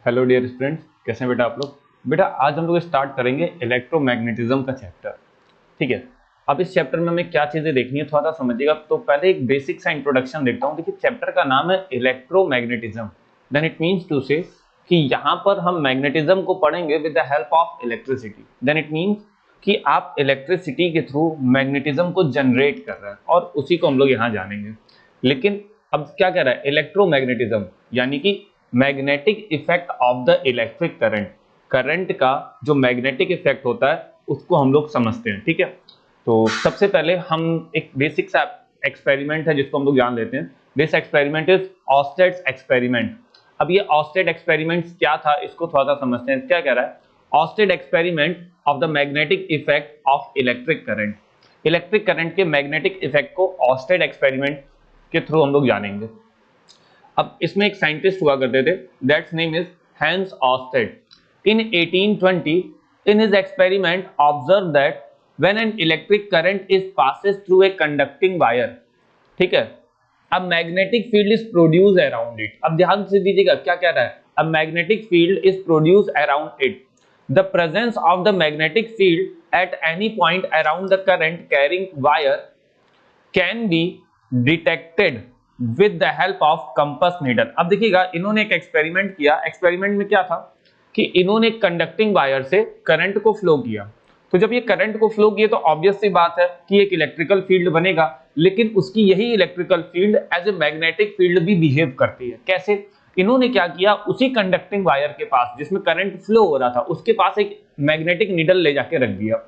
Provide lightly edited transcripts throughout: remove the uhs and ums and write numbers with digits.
Hello dear students, कैसे हैं बेटा आप लोग। बेटा आज हम लोग स्टार्ट करेंगे इलेक्ट्रोमैग्नेटिज्म का चैप्टर। ठीक है। अब इस चैप्टर में हमें क्या चीजें देखनी है थोड़ा सा समझिएगा। तो पहले एक बेसिक सा इंट्रोडक्शन देखता हूँ। देखिए चैप्टर का नाम है electromagnetism. Then it means to say कि यहाँ पर हम मैग्नेटिज्म को पढ़ेंगे with the help of electricity. Then it means कि आप इलेक्ट्रिसिटी के थ्रू मैग्नेटिज्म को जनरेट कर रहे हैं और उसी को हम लोग यहाँ जानेंगे। लेकिन अब क्या कह रहा है इलेक्ट्रोमैग्नेटिज्म, यानी कि magnetic effect of the electric current. Current का जो मैग्नेटिक इफेक्ट होता है उसको हम लोग समझते हैं। ठीक है। तो सबसे पहले हम एक बेसिक सा एक्सपेरिमेंट है जिसको हम लोग जान लेते हैं। This experiment is Oersted's experiment. अब ये ऑस्टेड एक्सपेरिमेंट क्या था इसको थोड़ा सा समझते हैं। क्या कह रहा है Oersted experiment of the magnetic effect of electric current. Electric current के मैग्नेटिक इफेक्ट को ऑस्टेड एक्सपेरिमेंट के थ्रू हम लोग जानेंगे। अब इसमें एक साइंटिस्ट हुआ करते थे, that's name is Hans Oersted. In 1820 in his experiment observed that when an electric current is passes through a conducting wire, ठीक है, a magnetic field is produced around it। अब ध्यान से दीजिएगा क्या कह रहा है, a magnetic field is produced around it। the presence of the magnetic field at any point around the current carrying wire can be detected with the help of compass needle। अब देखिएगा इन्होंने एक एक्सपेरिमेंट किया। Experiment में क्या था कि इन्होंने एक कंडक्टिंग वायर से करंट को फ्लो किया। तो जब ये करंट को फ्लो किया तो ऑब्वियस सी बात है कि एक इलेक्ट्रिकल फील्ड बनेगा, लेकिन उसकी यही electrical field as a magnetic field भी बिहेव करती है। कैसे? इन्होंने क्या किया, उसी कंडक्टिंग वायर के पास जिसमें करंट फ्लो हो रहा था उसके पास एक मैग्नेटिक नीडल ले जाके रख दिया।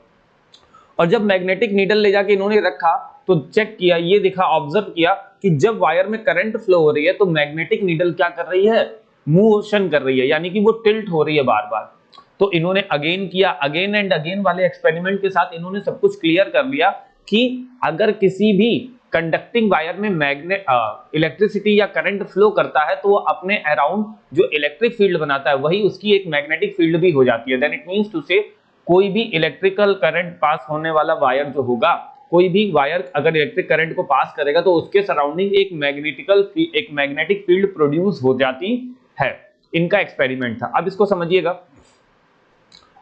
और जब मैग्नेटिक नीडल ले जाके इन्होंने रखा तो चेक किया, ये देखा, ऑब्जर्व किया कि जब वायर में करंट फ्लो हो रही है तो मैग्नेटिक नीडल क्या कर रही है, मोशन कर रही है, यानी कि वो टिल्ट हो रही है बार बार। तो इन्होंने अगेन किया, अगेन एंड अगेन वाले एक्सपेरिमेंट के साथ इन्होंने सब कुछ क्लियर कर लिया कि अगर किसी भी कंडक्टिंग वायर में मैग्नेट इलेक्ट्रिसिटी या करंट फ्लो करता है तो वो अपने अराउंड जो इलेक्ट्रिक फील्ड बनाता है वही उसकी एक मैग्नेटिक फील्ड भी हो जाती है। देन इट मींस टू से कोई भी इलेक्ट्रिकल करंट पास होने वाला वायर जो होगा, कोई भी वायर अगर इलेक्ट्रिक करंट को पास करेगा तो उसके सराउंडिंग एक मैग्नेटिक फील्ड प्रोड्यूस हो जाती है। इनका एक्सपेरिमेंट था। अब इसको समझिएगा।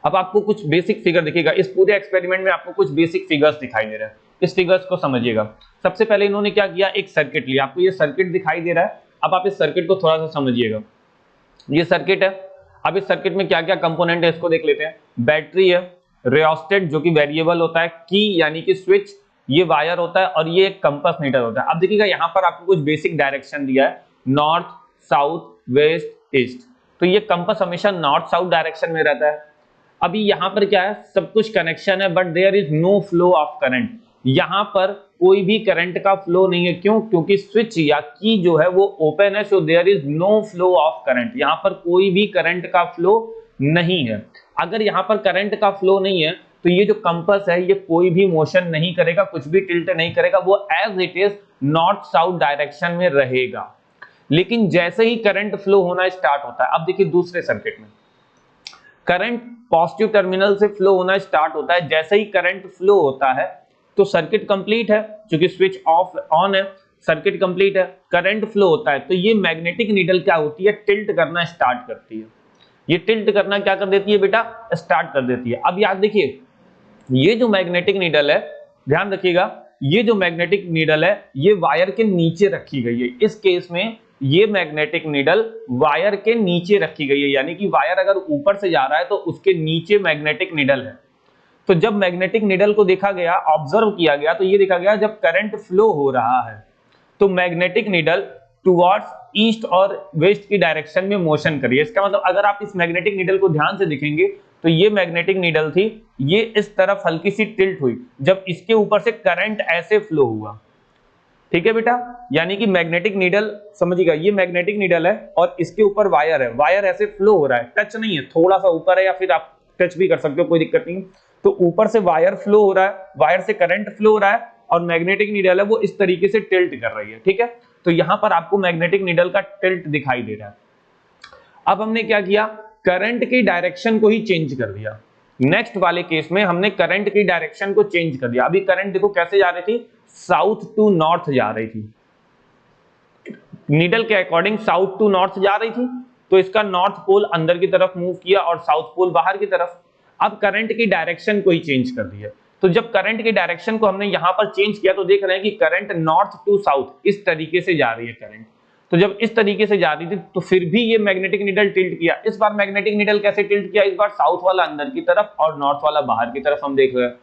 अब आपको कुछ बेसिक फिगर दिखेगा इस पूरे एक्सपेरिमेंट में, आपको कुछ बेसिक फिगर्स दिखाई दे रहा है। इस फिगर्स को समझिएगा। सबसे पहले इन्होंने क्या किया, एक सर्किट लिया। आपको ये सर्किट दिखाई दे रहा है। अब आप इस सर्किट को थोड़ा सा समझिएगा। ये सर्किट है। अब इस सर्किट में क्या क्या कंपोनेंट है इसको देख लेते हैं। बैटरी है, रियोस्टेट जो कि वेरिएबल होता है, की यानी कि स्विच, ये वायर होता है, और ये एक कंपास मीटर होता है। अब देखिएगा यहाँ पर आपको कुछ बेसिक डायरेक्शन दिया है, नॉर्थ, साउथ, वेस्ट, ईस्ट। तो ये कंपास हमेशा नॉर्थ साउथ डायरेक्शन में रहता है। अभी यहाँ पर क्या है, सब कुछ कनेक्शन है but there is no flow of current. यहाँ पर कोई भी करंट का फ्लो नहीं है। क्यों? क्योंकि स्विच या की जो है वो ओपन है, so there is no flow of current. यहाँ पर कोई भी करंट का फ्लो नहीं है। अगर यहाँ पर करंट का फ्लो नहीं है तो ये जो कंपास है ये कोई भी मोशन नहीं करेगा, कुछ भी टिल्ट नहीं करेगा, वो as it is north south direction में रहेगा। लेकिन जैसे ही करंट फ्लो होना स्टार्ट होता है, अब देखिए दूसरे सर्किट में करंट पॉजिटिव टर्मिनल से फ्लो होना स्टार्ट होता है। जैसे ही करंट फ्लो होता है तो सर्किट कंप्लीट है, क्योंकि स्विच ऑफ ऑन है, सर्किट कंप्लीट है, करंट फ्लो होता है तो ये मैग्नेटिक नीडल क्या होती है, टिल्ट करना स्टार्ट करती है। ये टिल्ट करना क्या कर देती है बेटा, स्टार्ट कर देती है। अब याद देखिए, ये जो मैग्नेटिक नीडल है, ध्यान रखिएगा, ये जो मैग्नेटिक नीडल है ये वायर के नीचे रखी गई है। इस केस में ये मैग्नेटिक नीडल वायर के नीचे रखी गई है, यानी कि वायर अगर ऊपर से जा रहा है तो उसके नीचे मैग्नेटिक नीडल है। तो जब मैग्नेटिक नीडल को देखा गया, ऑब्जर्व किया गया, तो ये देखा गया जब करंट फ्लो हो रहा है तो मैग्नेटिक नीडल टुवर्ड्स ईस्ट और वेस्ट की डायरेक्शन में मोशन करिए। इसका मतलब अगर आप इस मैग्नेटिक नीडल को ध्यान से देखेंगे तो ये मैग्नेटिक नीडल थी, ये इस तरफ हल्की सी टिल्ट हुई जब इसके ऊपर से करंट ऐसे फ्लो हुआ। ठीक है बेटा, यानी कि मैग्नेटिक नीडल समझिएगा, ये मैग्नेटिक नीडल है और इसके ऊपर वायर है, वायर ऐसे फ्लो हो रहा है, टच नहीं है, थोड़ा सा ऊपर है, या फिर आप टच भी कर सकते हो, कोई दिक्कत नहीं। तो ऊपर से वायर फ्लो हो रहा है, वायर से करंट फ्लो हो रहा है और मैग्नेटिक नीडल है वो इस तरीके से टिल्ट कर रही है। ठीक है, तो यहां पर आपको मैग्नेटिक नीडल का टिल्ट दिखाई दे रहा है। अब हमने क्या किया, करंट की डायरेक्शन को ही चेंज कर दिया। नेक्स्ट वाले केस में हमने करंट की डायरेक्शन को चेंज कर दिया। अभी करंट देखो कैसे जा रही थी, साउथ टू नॉर्थ जा रही थी, नीडल के अकॉर्डिंग साउथ टू नॉर्थ जा रही थी। तो इसका नॉर्थ पोल अंदर की तरफ मूव किया और साउथ पोल बाहर की तरफ। अब करंट की डायरेक्शन को ही चेंज कर दिया। तो जब करंट की डायरेक्शन को हमने यहां पर चेंज किया तो देख रहे हैं कि करंट नॉर्थ टू साउथ इस तरीके से जा रही है करंट। तो जब इस तरीके से जा रही थी तो फिर भी ये मैग्नेटिक नीडल टिल्ट किया। इस बार मैग्नेटिक नीडल कैसे टिल्ट किया, इस बार साउथ वाला अंदर की तरफ और नॉर्थ वाला बाहर की तरफ हम देख रहे हैं।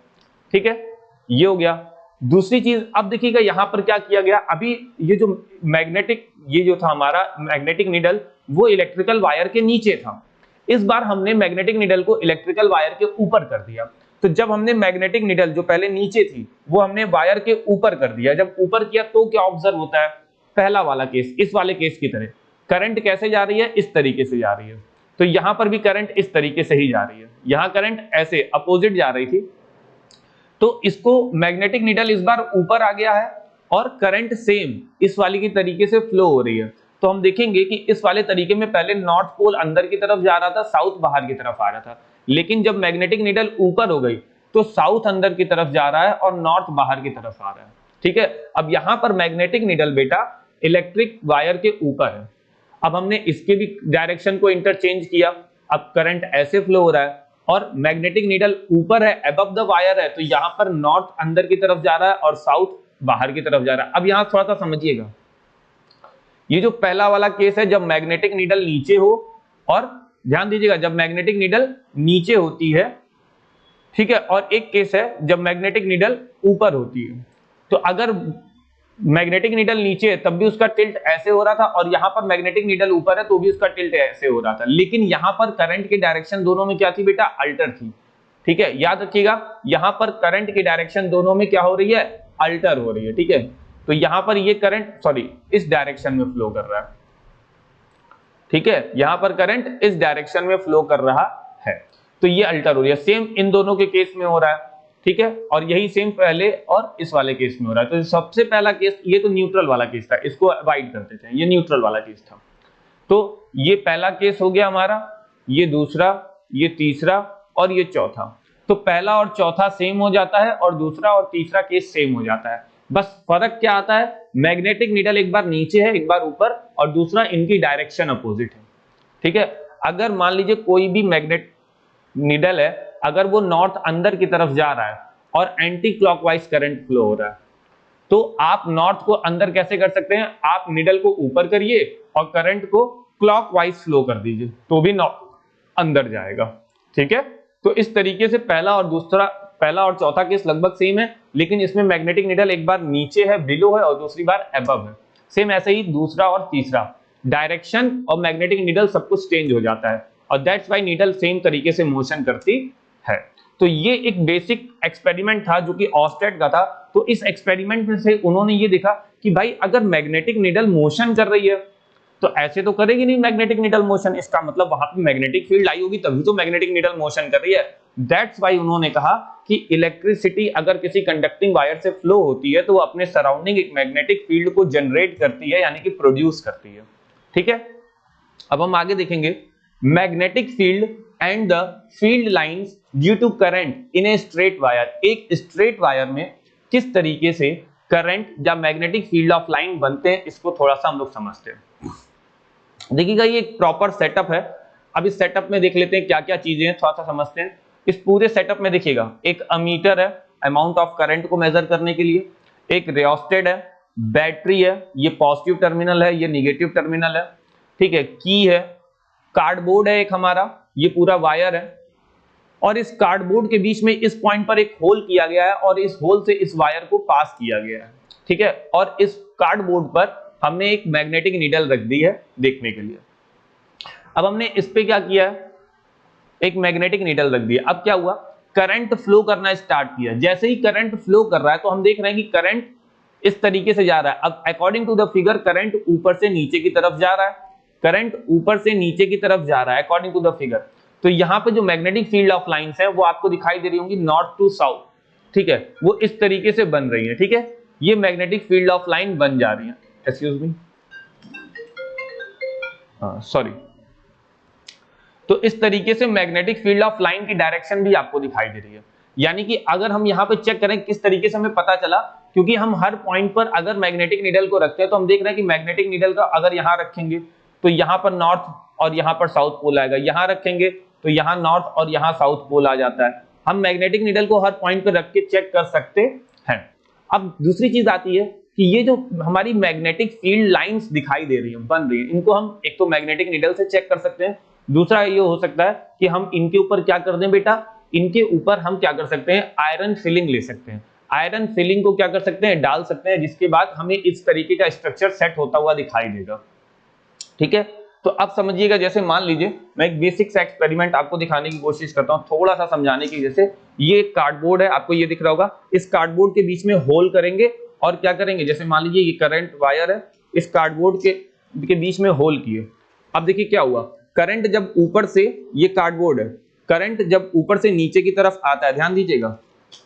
ठीक है, ये हो गया। दूसरी चीज अब देखिएगा यहां पर क्या किया गया, अभी ये जो मैग्नेटिक, ये जो था हमारा मैग्नेटिक नीडल वो इलेक्ट्रिकल वायर के नीचे था। इस बार हमने मैग्नेटिक नीडल को इलेक्ट्रिकल वायर के ऊपर कर दिया। तो जब हमने मैग्नेटिक नीडल जो पहले नीचे थी वो हमने वायर के ऊपर कर दिया। जब ऊपर किया तो क्या ऑब्जर्व होता है, पहला वाला केस, इस वाले केस की तरह करंट कैसे जा रही है, इस तरीके से जा रही है। तो यहां पर भी करंट इस तरीके से ही जा रही है, यहां करंट ऐसे अपोजिट जा रही थी। तो इसको मैग्नेटिक नीडल इस बार ऊपर आ गया है और करंट सेम इस वाली की तरीके से फ्लो हो रही है। तो हम देखेंगे कि इस वाले तरीके में पहले नॉर्थ पोल अंदर की तरफ जा रहा था, साउथ बाहर की तरफ आ रहा था। लेकिन जब मैग्नेटिक नीडल ऊपर हो गई तो साउथ अंदर की तरफ जा रहा है और नॉर्थ बाहर की तरफ आ रहा है। ठीक है, अब यहां पर मैग्नेटिक नीडल बेटा इलेक्ट्रिक वायर के ऊपर है। अब हमने इसके भी डायरेक्शन को इंटरचेंज किया। अब करंट ऐसे फ्लो हो रहा है और मैग्नेटिक नीडल ऊपर है, अबव द वायर है, तो यहां पर नॉर्थ अंदर की तरफ जा रहा है और साउथ बाहर की तरफ जा रहा है। अब यहां थोड़ा सा समझिएगा, ये जो पहला वाला केस है जब मैग्नेटिक नीडल नीचे हो, और ध्यान दीजिएगा जब मैग्नेटिक नीडल नीचे होती है, ठीक है, और एक केस है जब मैग्नेटिक नीडल ऊपर होती है। तो अगर मैग्नेटिक नीडल नीचे है तब भी उसका टिल्ट ऐसे हो रहा था, और यहां पर मैग्नेटिक नीडल ऊपर है तो भी उसका टिल्ट ऐसे हो रहा था। लेकिन यहां पर करंट की डायरेक्शन दोनों में क्या थी बेटा, अल्टर थी। ठीक है, याद रखिएगा यहां पर करंट की डायरेक्शन दोनों में क्या हो रही है, अल्टर हो रही है। ठीक है, तो यहां पर ये करंट सॉरी इस डायरेक्शन में फ्लो कर रहा है। ठीक है, यहां पर करंट इस डायरेक्शन में फ्लो कर रहा है, तो ये अल्टर हो रही है। सेम इन दोनों के केस में हो रहा है। ठीक है, और यही सेम पहले और इस वाले केस में हो रहा है। तो सबसे पहला केस, ये तो न्यूट्रल वाला केस था, इसको अवॉइड करते थे, ये न्यूट्रल वाला केस था। तो ये पहला केस हो गया हमारा, ये दूसरा, ये तीसरा और ये चौथा। तो पहला और चौथा सेम हो जाता है और दूसरा और तीसरा केस सेम हो जाता है। बस फर्क क्या आता है, मैग्नेटिक नीडल एक बार नीचे है एक बार ऊपर, और दूसरा इनकी डायरेक्शन अपोजिट है। ठीक है, अगर मान लीजिए कोई भी मैग्नेट नीडल है, अगर वो नॉर्थ अंदर की तरफ जा रहा है और एंटी क्लॉकवाइज करंट फ्लो हो रहा है, तो आप नॉर्थ को अंदर कैसे कर सकते हैं, आप नीडल को ऊपर करिए और करंट को क्लॉकवाइज फ्लो कर दीजिए, तो भी नॉर्थ अंदर जाएगा। ठीक है, तो इस तरीके से पहला और चौथा केस लगभग सेम है, लेकिन इसमें मैग्नेटिक नीडल एक बार नीचे है, बिलो है, और दूसरी बार अबव है। सेम ऐसे ही दूसरा और तीसरा, डायरेक्शन और मैग्नेटिक नीडल सब कुछ चेंज हो जाता है, और दैट्स व्हाई नीडल सेम तरीके से मोशन करती है। तो ये एक बेसिक एक्सपेरिमेंट था जो कि ऑस्टेड का था। तो इस एक्सपेरिमेंट में से उन्होंने ये देखा कि भाई अगर मैग्नेटिक नीडल मोशन कर रही है तो ऐसे तो करेगी नहीं मैग्नेटिक नीडल मोशन, इसका मतलब वहां पे मैग्नेटिक फील्ड आई होगी तभी तो मैग्नेटिक नीडल मोशन कर रही है। दैट्स व्हाई उन्होंने कहा कि इलेक्ट्रिसिटी अगर किसी कंडक्टिंग वायर से फ्लो होती है तो वो अपने सराउंडिंग एक मैग्नेटिक फील्ड को जनरेट करती है, यानी कि प्रोड्यूस करती है। ठीक है, अब हम आगे देखेंगे magnetic field and the field lines due to current in a straight wire. एक स्ट्रेट वायर में किस तरीके से करंट या मैग्नेटिक फील्ड ऑफ लाइन बनते हैं, इसको थोड़ा सा हम लोग समझते हैं। देखिएगा ये एक प्रॉपर सेटअप है। अब इस सेटअप में देख लेते हैं क्या क्या चीजें हैं, थोड़ा सा समझते हैं। इस पूरे सेटअप में देखिएगा एक अमीटर है अमाउंट ऑफ करंट को मेजर करने के लिए, एक रियोस्टेट है, बैटरी है, ये पॉजिटिव टर्मिनल है, ये निगेटिव टर्मिनल है। ठीक है, की है, कार्डबोर्ड है एक हमारा, ये पूरा वायर है, और इस कार्डबोर्ड के बीच में इस पॉइंट पर एक होल किया गया है और इस होल से इस वायर को पास किया गया है। ठीक है, और इस कार्डबोर्ड पर हमने एक मैग्नेटिक नीडल रख दी है देखने के लिए। अब हमने इस पे क्या किया है, एक मैग्नेटिक नीडल रख दिया। अब क्या हुआ, करंट फ्लो करना स्टार्ट किया। जैसे ही करंट फ्लो कर रहा है तो हम देख रहे हैं कि करंट इस तरीके से जा रहा है। अब according to the figure current ऊपर से नीचे की तरफ जा रहा है, करंट ऊपर से नीचे की तरफ जा रहा है अकॉर्डिंग टू द फिगर। तो यहाँ पे जो मैग्नेटिक फील्ड ऑफ लाइंस है वो आपको दिखाई दे रही होंगी नॉर्थ टू साउथ। ठीक है, वो इस तरीके से बन रही है। ठीक है, ये मैग्नेटिक फील्ड ऑफ लाइन बन जा रही है। Excuse me, sorry. तो इस तरीके से मैग्नेटिक फील्ड ऑफ लाइन की डायरेक्शन भी आपको दिखाई दे रही है। यानी कि अगर हम यहाँ पे चेक करें किस तरीके से हमें पता चला, क्योंकि हम हर पॉइंट पर अगर मैग्नेटिक नीडल को रखते हैं तो हम देख रहे हैं कि मैग्नेटिक नीडल का अगर यहाँ रखेंगे तो यहाँ पर नॉर्थ और यहाँ पर साउथ पोल आएगा, यहाँ रखेंगे तो यहाँ नॉर्थ और यहाँ साउथ पोल आ जाता है। हम मैग्नेटिक नीडल को हर पॉइंट पर रख के चेक कर सकते हैं। अब दूसरी चीज आती है कि ये जो हमारी मैग्नेटिक फील्ड लाइंस दिखाई दे रही है, बन रही है, इनको हम एक तो मैग्नेटिक नीडल से चेक कर सकते हैं, दूसरा ये हो सकता है कि हम इनके ऊपर क्या कर दें बेटा, इनके ऊपर हम क्या कर सकते हैं, आयरन फिलिंग ले सकते हैं। आयरन फिलिंग को क्या कर सकते हैं, डाल सकते हैं, जिसके बाद हमें इस तरीके का स्ट्रक्चर सेट होता हुआ दिखाई देगा। ठीक है, तो अब समझिएगा, जैसे मान लीजिए मैं एक बेसिक सा एक्सपेरिमेंट आपको दिखाने की कोशिश करता हूं, थोड़ा सा समझाने की। जैसे ये एक कार्डबोर्ड है, आपको ये दिख रहा होगा, इस कार्डबोर्ड के बीच में होल करेंगे और क्या करेंगे, जैसे मान लीजिए ये करंट वायर है, इस कार्डबोर्ड के बीच में होल किए। अब देखिए क्या हुआ, करंट जब ऊपर से, ये कार्डबोर्ड है, करंट जब ऊपर से नीचे की तरफ आता है, ध्यान दीजिएगा,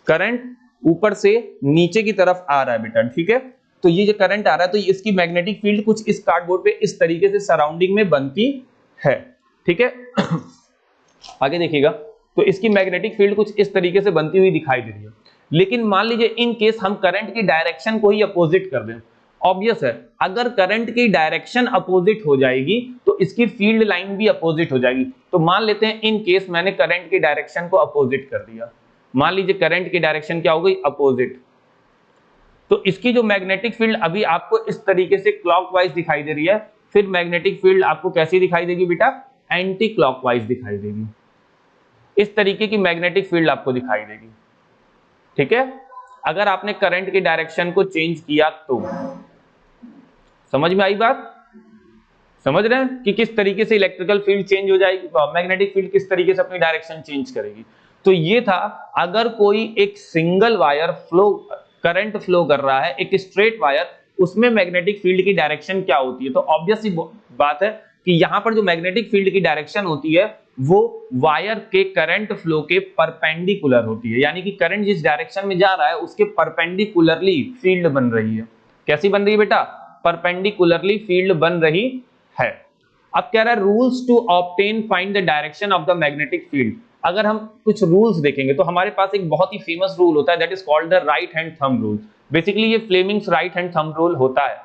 करंट ऊपर से नीचे की तरफ आ रहा है बेटा, ठीक है, तो ये जो करंट आ रहा है तो इसकी मैग्नेटिक फील्ड कुछ इस कार्डबोर्ड पे इस तरीके से सराउंडिंग में बनती है। ठीक है आगे देखिएगा, तो इसकी मैग्नेटिक फील्ड कुछ इस तरीके से बनती हुई दिखाई दे रही है। लेकिन मान लीजिए इन केस हम करंट की डायरेक्शन को ही अपोजिट कर दें, ऑब्वियस है, अगर करंट की डायरेक्शन अपोजिट हो जाएगी तो इसकी फील्ड लाइन भी अपोजिट हो जाएगी। तो मान लेते हैं इन केस मैंने करंट की डायरेक्शन को अपोजिट कर दिया, मान लीजिए करंट की डायरेक्शन क्या हो गई, अपोजिट, तो इसकी जो मैग्नेटिक फील्ड अभी आपको इस तरीके से क्लॉकवाइज दिखाई दे रही है, फिर मैग्नेटिक फील्ड आपको कैसी दिखाई देगी बेटा, एंटी क्लॉकवाइज दिखाई देगी, इस तरीके की मैग्नेटिक फील्ड आपको दिखाई देगी। ठीक है, अगर आपने करंट की डायरेक्शन को चेंज किया तो समझ में आई बात, समझ रहे हैं कि किस तरीके से इलेक्ट्रिकल फील्ड चेंज हो जाएगी, मैग्नेटिक फील्ड किस तरीके से अपनी डायरेक्शन चेंज करेगी। तो ये था, अगर कोई एक single wire flow, current flow कर रहा है, एक स्ट्रेट वायर, उसमें मैग्नेटिक फील्ड की डायरेक्शन क्या होती है, तो ऑब्वियस सी बात है कि यहां पर जो मैग्नेटिक फील्ड की डायरेक्शन होती है वो वायर के करंट फ्लो के परपेंडिकुलर होती है, यानी कि करंट जिस डायरेक्शन में जा रहा है उसके परपेंडिकुलरली फील्ड बन रही है। कैसी बन रही है बेटा, परपेंडिकुलरली फील्ड बन रही है। अब कह रहा है rules to obtain find the direction of the magnetic field. अगर हम कुछ रूल्स देखेंगे तो हमारे पास एक बहुत ही फेमस रूल होता है, that is called the right hand thumb rule. Basically ये Fleming's right hand thumb rule होता है।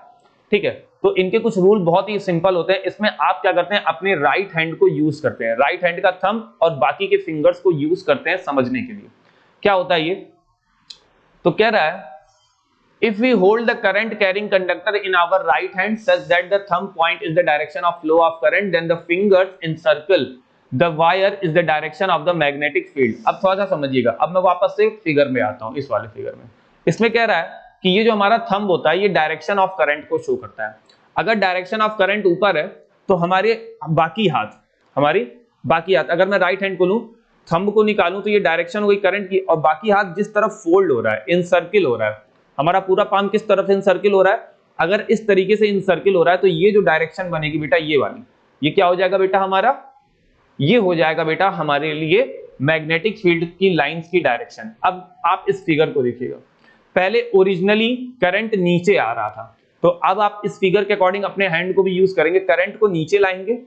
ठीक है, तो इनके कुछ रूल बहुत ही सिंपल होते हैं। इसमें आप क्या करते हैं, अपने राइट हैंड को यूज करते हैं, राइट हैंड का थंब और बाकी के फिंगर्स को यूज करते हैं समझने के लिए। क्या होता है ये, तो कह रहा है if we hold the current carrying conductor in our right hand such that the thumb point is the direction of flow of current, then the fingers encircle the wire is the direction of the magnetic field। अब थोड़ा सा समझिएगा, अब मैं वापस से figure में आता हूं, इस वाले फिगर में। इसमें कह रहा है कि ये जो हमारा थंब होता है ये डायरेक्शन ऑफ करंट को शो करता है। अगर डायरेक्शन ऑफ करंट ऊपर है तो हमारे बाकी हाथ, अगर मैं राइट हैंड को लूं, थंब को निकालूं तो ये डायरेक्शन हो गई करंट की, और बाकी हाथ जिस तरफ फोल्ड हो रहा है, इनसर्किल हो रहा है, हमारा पूरा पाम किस तरफ इनसर्किल हो रहा है, अगर इस तरीके से इनसर्किल हो रहा है तो ये जो डायरेक्शन बनेगी बेटा, ये वाली, ये क्या हो जाएगा बेटा हमारा, ये हो जाएगा बेटा हमारे लिए मैग्नेटिक फील्ड की लाइंस की डायरेक्शन। अब आप इस फिगर को देखिएगा, पहले ओरिजिनली करंट नीचे आ रहा था, तो अब आप इस फिगर के अकॉर्डिंग अपने हैंड को भी यूज करेंगे, करंट को नीचे लाएंगे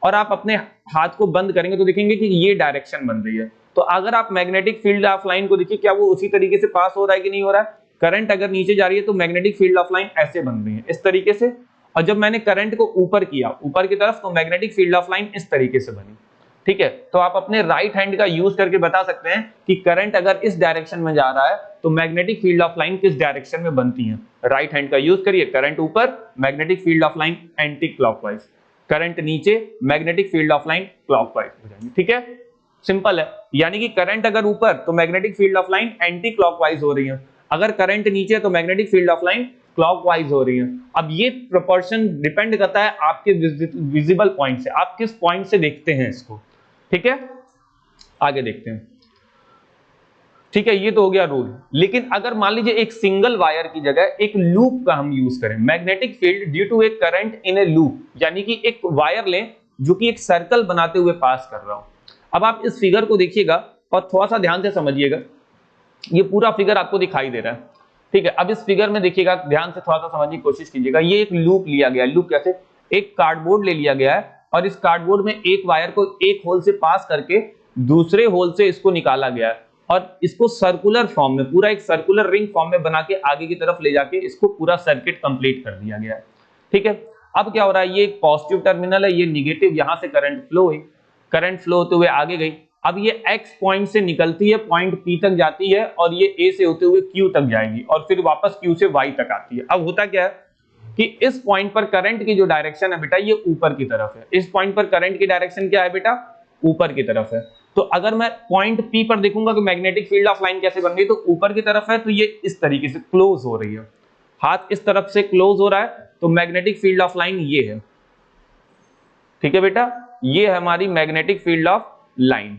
और आप अपने हाथ को बंद करेंगे तो देखेंगे कि ये डायरेक्शन बन रही है। तो अगर आप मैग्नेटिक फील्ड ऑफ लाइन को देखिए, क्या वो उसी तरीके से पास हो रहा है कि नहीं हो रहा है, करंट अगर नीचे जा रही है तो मैग्नेटिक फील्ड ऑफ लाइन ऐसे बन रही है, इस तरीके से, और जब मैंने करंट को ऊपर किया, ऊपर की तरफ, तो मैग्नेटिक फील्ड ऑफ लाइन इस तरीके से बनी। ठीक है, तो आप अपने राइट हैंड का यूज करके बता सकते हैं कि करंट अगर इस डायरेक्शन में जा रहा है तो मैग्नेटिक फील्ड ऑफ लाइन किस डायरेक्शन में बनती है। राइट हैंड का यूज करिए, करंट ऊपर, magnetic field of line anti clockwise, current नीचे, magnetic field of line clockwise हो जाएगी। ठीक है, सिंपल है, यानी कि करंट अगर ऊपर तो magnetic field of line anti clockwise हो रही है, अगर करंट नीचे तो magnetic field of line clockwise हो रही है। अब ये प्रोपोर्शन डिपेंड करता है आपके विजिबल पॉइंट से, आप किस पॉइंट से देखते हैं इसको। ठीक है, आगे देखते हैं। ठीक है, ये तो हो गया रूल। लेकिन अगर मान लीजिए एक सिंगल वायर की जगह एक लूप का हम यूज करें, magnetic field due to a current in a loop, यानी कि एक वायर लें जो कि एक सर्कल बनाते हुए पास कर रहा हो। अब आप इस फिगर को देखिएगा और थोड़ा सा ध्यान से समझिएगा, ये पूरा फिगर आपको दिखाई दे रहा है। ठीक है, अब इस फिगर में देखिएगा, ध्यान से थोड़ा सा समझने की कोशिश कीजिएगा। ये एक लूप लिया गया है, लूप कैसे, एक कार्डबोर्ड ले लिया गया है और इस कार्डबोर्ड में एक वायर को एक होल से पास करके दूसरे होल से इसको निकाला गया है और इसको सर्कुलर फॉर्म में, पूरा एक सर्कुलर रिंग फॉर्म में बना के आगे की तरफ ले जाके इसको पूरा सर्किट कंप्लीट कर दिया गया है। ठीक है, अब क्या हो रहा है, ये एक पॉजिटिव टर्मिनल है, ये निगेटिव, यहां से करंट फ्लो है, करंट फ्लो होते हुए आगे गई। अब ये x पॉइंट से निकलती है, पॉइंट P तक जाती है और ये A से होते हुए Q तक जाएगी और फिर वापस Q से Y तक आती है। अब होता क्या है कि इस पॉइंट पर करंट की जो डायरेक्शन है बेटा ये ऊपर की तरफ है। इस पॉइंट पर करंट की डायरेक्शन क्या है बेटा, ऊपर की तरफ है। तो अगर मैं पॉइंट P पर देखूंगा कि मैग्नेटिक फील्ड ऑफ लाइन कैसे बन गई, तो ऊपर की तरफ है तो ये इस तरीके से क्लोज हो रही है, हाथ इस तरफ से क्लोज हो रहा है, तो मैग्नेटिक फील्ड ऑफ लाइन ये है। ठीक है बेटा, ये है हमारी मैग्नेटिक फील्ड ऑफ लाइन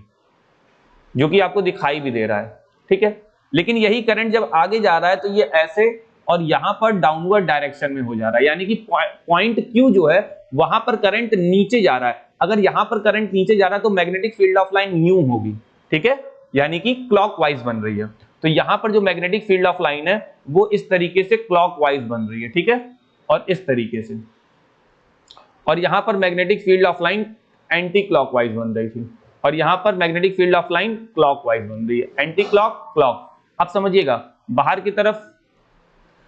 जो कि आपको दिखाई भी दे रहा है। ठीक है, लेकिन यही करंट जब आगे जा रहा है तो ये ऐसे और यहां पर डाउनवर्ड डायरेक्शन में हो जा रहा है, यानी कि पॉइंट Q जो है वहां पर करंट नीचे जा रहा है। अगर यहां पर करंट नीचे जा रहा है तो magnetic field of line new होगी। ठीक है, यानी कि क्लॉकवाइज बन रही है। तो यहां पर जो मैग्नेटिक फील्ड ऑफ लाइन है वो इस तरीके से क्लॉकवाइज बन रही है। ठीक है, और इस तरीके से, और यहां पर magnetic field of line anti clockwise बन रही थी और यहां पर magnetic field of line clockwise बन रही है, एंटी क्लॉक क्लॉक। अब समझिएगा बाहर की तरफ।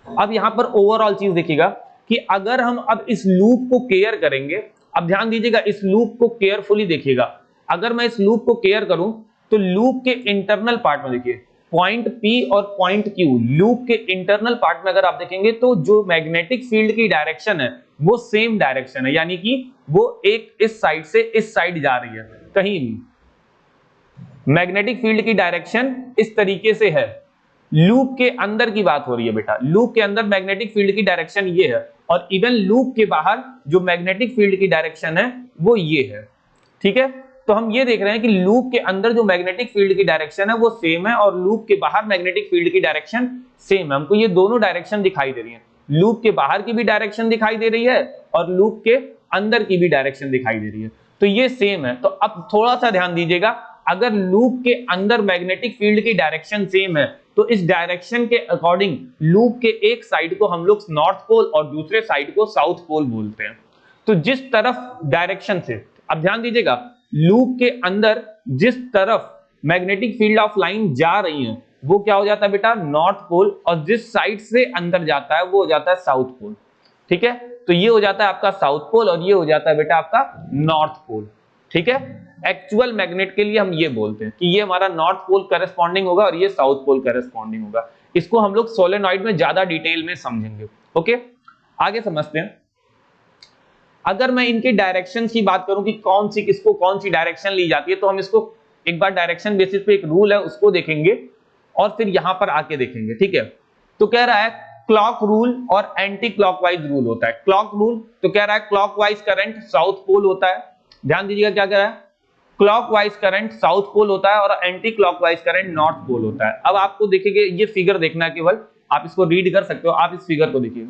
अब यहां पर ओवरऑल चीज देखिएगा कि अगर हम अब इस लूप को केयर करेंगे, अब ध्यान दीजिएगा इस लूप को केयरफुली देखिएगा। अगर मैं इस लूप को केयर करूं तो लूप के इंटरनल पार्ट में देखिए पॉइंट P और पॉइंट Q, लूप के इंटरनल पार्ट में अगर आप देखेंगे तो जो मैग्नेटिक फील्ड की डायरेक्शन है वो सेम डायरेक्शन है, यानी कि वो एक इस साइड से इस साइड जा रही है। कहीं भी मैग्नेटिक फील्ड की डायरेक्शन इस तरीके से है। लूप के अंदर की बात हो रही है बेटा, लूप के अंदर मैग्नेटिक फील्ड की डायरेक्शन ये है और इवन लूप के बाहर जो मैग्नेटिक फील्ड की डायरेक्शन है वो ये है। ठीक है, तो हम ये देख रहे हैं कि लूप के अंदर जो मैग्नेटिक फील्ड की डायरेक्शन है वो सेम है और लूप के बाहर मैग्नेटिक फील्ड की डायरेक्शन सेम है। हमको ये दोनों डायरेक्शन दिखाई दे रही है, लूप के बाहर की भी डायरेक्शन दिखाई दे रही है और लूप के अंदर की भी डायरेक्शन दिखाई दे रही है, तो ये सेम है। तो अब थोड़ा सा ध्यान दीजिएगा, अगर लूप के अंदर मैग्नेटिक फील्ड की डायरेक्शन सेम है तो इस डायरेक्शन के अकॉर्डिंग लूप के एक साइड को हम लोग नॉर्थ पोल और दूसरे साइड को साउथ पोल बोलते हैं। तो जिस तरफ डायरेक्शन से, अब ध्यान दीजिएगा, लूप के अंदर जिस तरफ मैग्नेटिक फील्ड ऑफ लाइन जा रही है वो क्या हो जाता है बेटा, नॉर्थ पोल, और जिस साइड से अंदर जाता है वो हो जाता है साउथ पोल। ठीक है, तो ये हो जाता है आपका साउथ पोल और ये हो जाता है बेटा आपका नॉर्थ पोल। ठीक है, एक्चुअल मैग्नेट के लिए हम ये बोलते हैं कि ये हमारा नॉर्थ पोल करस्पॉन्डिंग होगा और ये साउथ पोल करस्पॉन्डिंग होगा। इसको हम लोग सोलेनॉइड में ज्यादा डिटेल में समझेंगे। ओके, आगे समझते हैं। अगर मैं इनके डायरेक्शन की बात करूं कि कौन सी किसको कौन सी डायरेक्शन ली जाती है, तो हम इसको एक बार डायरेक्शन बेसिस पे एक रूल है उसको देखेंगे और फिर यहां पर आके देखेंगे। ठीक है, तो कह रहा है क्लॉक रूल और एंटी क्लॉकवाइज रूल होता है। क्लॉक रूल तो कह रहा है क्लॉकवाइज करंट साउथ पोल होता है। ध्यान दीजिएगा क्या कह रहा है, क्लॉकवाइज करंट साउथ पोल होता है और anti clockwise current north pole होता है। अब आपको देखिए ये फिगर देखना है, केवल आप इसको रीड कर सकते हो, आप इस फिगर को देखिए।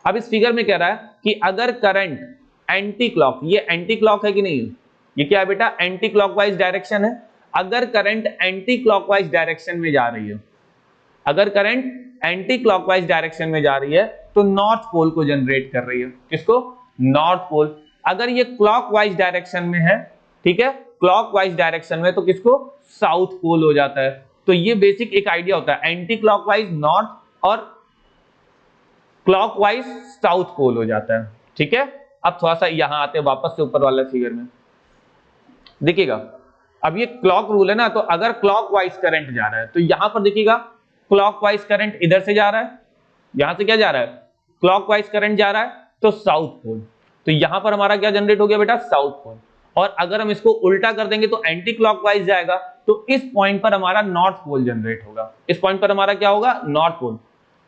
अब इस फिगर में कह रहा है कि अगर करंट एंटी क्लॉक, ये एंटी क्लॉक है कि नहीं, ये क्या है बेटा, एंटी क्लॉकवाइज डायरेक्शन है। अगर करंट एंटी क्लॉकवाइज डायरेक्शन में जा रही है, अगर करंट एंटी क्लॉकवाइज डायरेक्शन में जा रही है तो नॉर्थ पोल को जनरेट कर रही है। किसको, नॉर्थ पोल। अगर ये क्लॉकवाइज डायरेक्शन में है, ठीक है, क्लॉकवाइज डायरेक्शन में, तो किसको, साउथ पोल हो जाता है। तो ये बेसिक एक आइडिया होता है, एंटी क्लॉकवाइज नॉर्थ और क्लॉकवाइज साउथ पोल हो जाता है। ठीक है, अब थोड़ा सा यहां आते हैं वापस से ऊपर वाला फिगर में, देखिएगा। अब ये क्लॉक रूल है ना, तो अगर क्लॉकवाइज करंट जा रहा है तो यहां पर देखिएगा क्लॉकवाइज करंट इधर से जा रहा है, यहां से क्या जा रहा है, क्लॉकवाइज करंट जा रहा है, तो साउथ पोल। तो यहां पर हमारा क्या जनरेट हो गया बेटा, साउथ पोल। और अगर हम इसको उल्टा कर देंगे तो एंटी क्लॉकवाइज जाएगा, तो इस पॉइंट पर हमारा नॉर्थ पोल जनरेट होगा। इस पॉइंट पर हमारा क्या होगा, नॉर्थ पोल।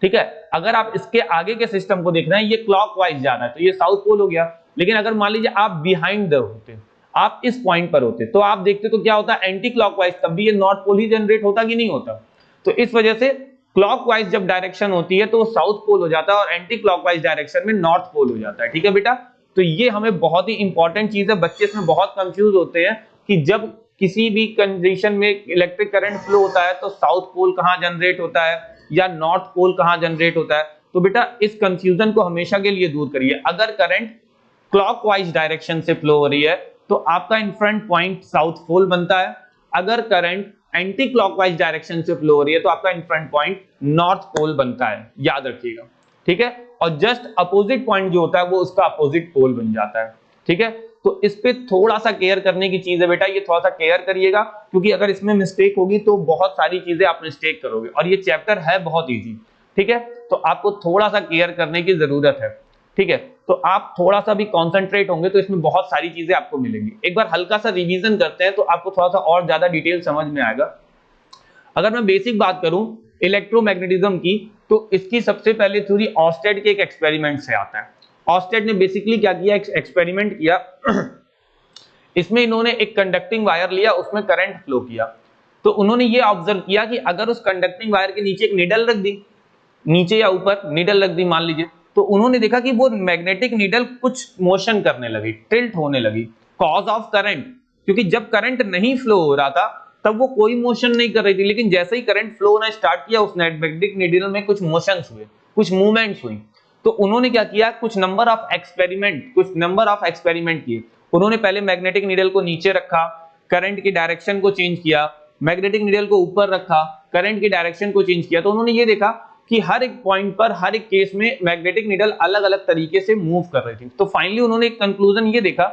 ठीक है, अगर आप इसके आगे के सिस्टम को देख रहे हैं, ये क्लॉकवाइज जा रहा है तो ये साउथ पोल हो गया। लेकिन अगर मान लीजिए आप बिहाइंड द होते, आप इस पॉइंट पर होते, तो आप देखते तो क्या होता है, एंटी क्लॉकवाइज, तब भी ये नॉर्थ पोल ही जनरेट होता कि नहीं होता। तो इस वजह से क्लॉकवाइज जब डायरेक्शन होती है तो साउथ पोल हो जाता है और एंटी क्लॉकवाइज डायरेक्शन में नॉर्थ पोल हो जाता है। ठीक है बेटा, तो ये हमें बहुत ही इंपॉर्टेंट चीज है, बच्चे इसमें बहुत कंफ्यूज होते हैं कि जब किसी भी कंडीशन में इलेक्ट्रिक करंट फ्लो होता है तो साउथ पोल कहां जनरेट होता है या नॉर्थ पोल कहां जनरेट होता है। तो बेटा इस कंफ्यूजन को हमेशा के लिए दूर करिए। अगर करंट क्लॉकवाइज डायरेक्शन से फ्लो हो रही है तो आपका इनफ्रंट पॉइंट साउथ पोल बनता है। अगर करंट एंटी क्लॉकवाइज डायरेक्शन से फ्लो हो रही है तो आपका इनफ्रंट पॉइंट नॉर्थ पोल बनता है, याद रखिएगा। ठीक है, और जस्ट अपोजिट पॉइंट जो होता है वो उसका अपोजिट पोल बन जाता है। ठीक है, तो इस पे थोड़ा सा केयर करने की चीज है बेटा, ये थोड़ा सा केयर करिएगा, क्योंकि अगर इसमें मिस्टेक होगी तो बहुत सारी चीजें आप मिस्टेक करोगे, और ये चैप्टर है बहुत इजी। ठीक है, तो आपको थोड़ा सा केयर करने की जरूरत है। ठीक है, तो आप थोड़ा सा भी कॉन्सेंट्रेट होंगे तो इसमें बहुत सारी चीजें आपको मिलेंगी। एक बार हल्का सा रिवीजन करते हैं तो आपको थोड़ा सा और ज्यादा डिटेल समझ में आएगा। अगर मैं बेसिक बात करूं इलेक्ट्रोमैग्नेटिज्म की, तो इसकी सबसे पहले थ्योरी ऑस्टेड के एक एक्सपेरिमेंट से आता है। ऑस्टेड ने बेसिकली क्या किया, एक्सपेरिमेंट किया इसमें इन्होंने एक कंडक्टिंग वायर लिया, उसमें करंट फ्लो किया। तो उन्होंने ये ऑब्जर्व किया कि अगर उस कंडक्टिंग वायर के नीचे एक नीडल रख दी, नीचे या ऊपर नीडल रख दी मान लीजिए, तो उन्होंने देखा कि वो मैग्नेटिक नीडल कुछ मोशन करने लगी, टिल्ट होने लगी, कॉज ऑफ करंट। क्योंकि जब करंट नहीं फ्लो हो रहा था तब वो कोई मोशन नहीं कर रही थी, लेकिन जैसे ही करंट फ्लो होना स्टार्ट किया उस मैग्नेटिक नीडल में कुछ मोशंस हुए, कुछ मूवमेंट्स हुई। तो उन्होंने क्या किया, कुछ नंबर ऑफ एक्सपेरिमेंट किए। उन्होंने पहले मैग्नेटिक नीडल को नीचे रखा, करंट की डायरेक्शन को चेंज किया, मैग्नेटिक नीडल को ऊपर रखा, करंट की डायरेक्शन को चेंज किया। तो उन्होंने ये देखा कि हर एक पॉइंट पर, हर एक केस में मैग्नेटिक नीडल अलग अलग तरीके से मूव कर रही थी। तो फाइनली उन्होंने एक कंक्लूजन ये देखा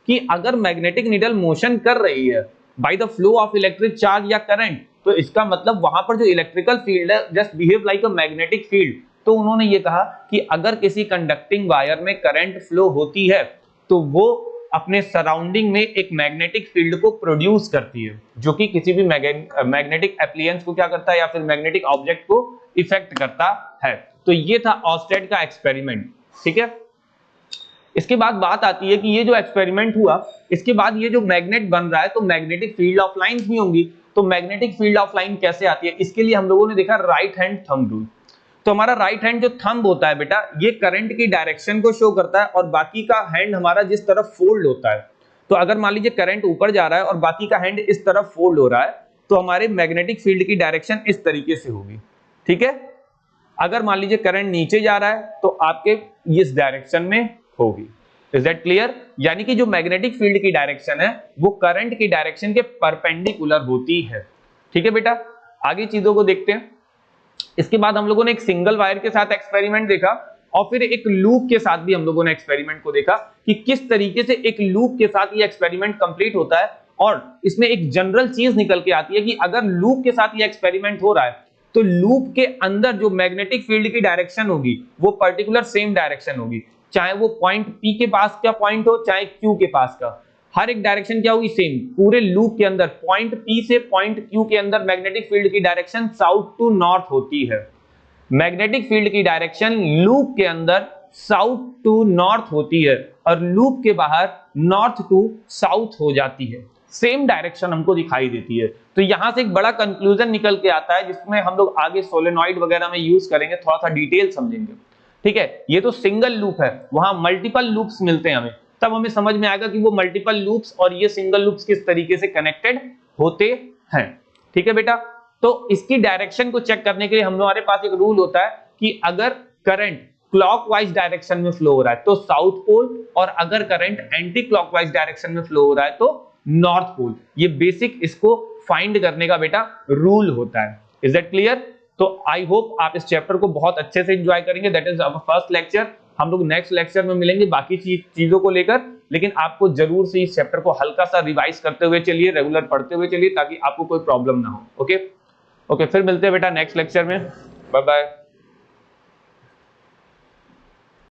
कि अगर मैग्नेटिक नीडल मोशन कर रही है by the flow of electric charge या करंट, तो इसका मतलब वहां पर जो इलेक्ट्रिकल फील्ड है just behave like a magnetic field. तो उन्होंने ये कहा कि अगर किसी कंडक्टिंग वायर में करंट फ्लो होती है तो वो अपने सराउंडिंग में एक मैग्नेटिक फील्ड को प्रोड्यूस करती है, जो कि किसी भी मैग्नेटिक एप्लियंस को क्या करता है, या फिर मैग्नेटिक ऑब्जेक्ट को इफेक्ट करता है। तो ये था ऑस्टेड का एक्सपेरिमेंट। ठीक है, इसके बाद बात आती है कि ये जो एक्सपेरिमेंट हुआ, इसके बाद ये जो मैग्नेट बन रहा है तो मैग्नेटिक फील्ड ऑफ लाइंस भी होंगी। तो मैग्नेटिक फील्ड ऑफ लाइन कैसे आती है, इसके लिए हम लोगों ने देखा राइट हैंड थंब रूल। तो हमारा राइट हैंड जो थंब होता है बेटा, ये करंट की डायरेक्शन को शो करता है, और बाकी का हैंड हमारा जिस तरफ फोल्ड होता है, तो अगर मान लीजिए करंट ऊपर जा रहा है और बाकी का हैंड इस तरफ फोल्ड हो रहा है, तो हमारे मैग्नेटिक फील्ड की डायरेक्शन इस तरीके से होगी। ठीक है, अगर मान लीजिए करंट नीचे जा रहा है तो आपके इस डायरेक्शन में होगी। Is that clear? यानी कि जो मैग्नेटिक फील्ड की डायरेक्शन है वो करंट की डायरेक्शन के परपेंडिकुलर होती है। ठीक है बेटा, आगे चीजों को देखते हैं। इसके बाद हम लोगों ने एक सिंगल वायर के साथ एक्सपेरिमेंट देखा, और फिर एक लूप के साथ भी हम लोगों ने एक्सपेरिमेंट को देखा कि किस तरीके से एक लूप के साथ ये एक्सपेरिमेंट कंप्लीट होता है। और इसमें एक जनरल चीज निकल के आती है कि अगर लूप के साथ ये एक्सपेरिमेंट हो रहा है तो लूप के अंदर जो मैग्नेटिक फील्ड की डायरेक्शन होगी वो पर्टिकुलर सेम डायरेक्शन होगी, चाहे वो पॉइंट P के पास का पॉइंट हो चाहे Q के पास का, हर एक डायरेक्शन क्या होगी, सेम। पूरे लूप के अंदर पॉइंट P से पॉइंट Q के अंदर मैग्नेटिक फील्ड की डायरेक्शन साउथ टू नॉर्थ होती है। मैग्नेटिक फील्ड की डायरेक्शन लूप के अंदर साउथ टू नॉर्थ होती है और लूप के बाहर नॉर्थ टू साउथ हो जाती है। सेम डायरेक्शन हमको दिखाई देती है। तो यहां से एक बड़ा कंक्लूजन निकल के आता है, जिसमें हम लोग आगे सोलेनॉइड वगैरह में यूज करेंगे, थोड़ा सा डिटेल समझेंगे। ठीक है, ये तो सिंगल लूप है, वहां मल्टीपल लूप्स मिलते हैं हमें, तब हमें समझ में आएगा कि वो मल्टीपल लूप्स और ये सिंगल लूप्स किस तरीके से कनेक्टेड होते हैं। ठीक है बेटा, तो इसकी डायरेक्शन को चेक करने के लिए हमारे पास एक रूल होता है कि अगर करंट क्लॉकवाइज डायरेक्शन में फ्लो हो रहा है तो साउथ पोल, और अगर करंट एंटी क्लॉकवाइज डायरेक्शन में फ्लो हो रहा है तो नॉर्थ पोल। ये बेसिक इसको फाइंड करने का बेटा रूल होता है। Is that clear? तो आई होप आप इस चैप्टर को बहुत अच्छे से एंजॉय करेंगे। That is our first lecture. हम लोग नेक्स्ट लेक्चर में मिलेंगे बाकी चीजों को लेकर, लेकिन आपको जरूर से इस चैप्टर को हल्का सा रिवाइज करते हुए चलिए, रेगुलर पढ़ते हुए चलिए, ताकि आपको कोई प्रॉब्लम ना हो। ओके, फिर मिलते हैं बेटा नेक्स्ट लेक्चर में। Bye bye.